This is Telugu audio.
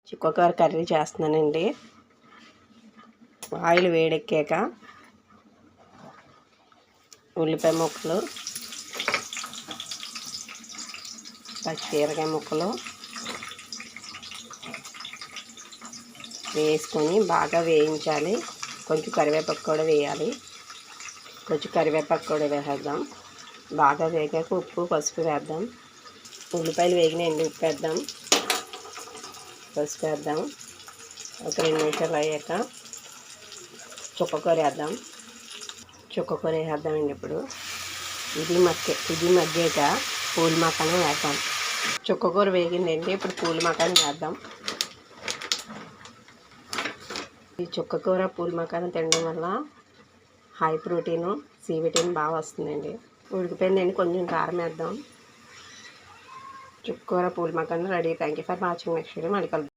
చుక్కకూర కర్రీ చేస్తున్నానండి. ఆయిల్ వేడెక్కాక ఉల్లిపాయ ముక్కలు, పచ్చిమిరపకాయ ముక్కలు వేసుకొని బాగా వేయించాలి. కొంచెం కరివేపాకు కూడా వేయాలి. కొంచెం కరివేపాకు కూడా వేసేద్దాం. బాగా వేగాక ఉప్పు, పసుపు వేద్దాం. ఉల్లిపాయలు వేగినాయండి, ఉప్పు వేద్దాం, పసుపు వేద్దాం. ఒక 2 నిమిషాలు అయ్యాక చుక్కకూర వేద్దాం. చుక్కకూర వేసేద్దామండి. ఇప్పుడు ఇది మగ్గాక పూల్ మకానం వేద్దాం. చుక్కకూర వేగిందండి. ఇప్పుడు పూల్ మకానం వేద్దాం. ఈ చుక్కకూర పూల్ మకానం తినడం వల్ల హై ప్రోటీను, సి విటమిన్ బాగా వస్తుందండి. ఉడికిపోయిందండి. కొంచెం కారం వేద్దాం. చుక్కకూర పూల్ మకానం ready. Thank you for watching. Next video మళ్ళీ కలుద్దాం.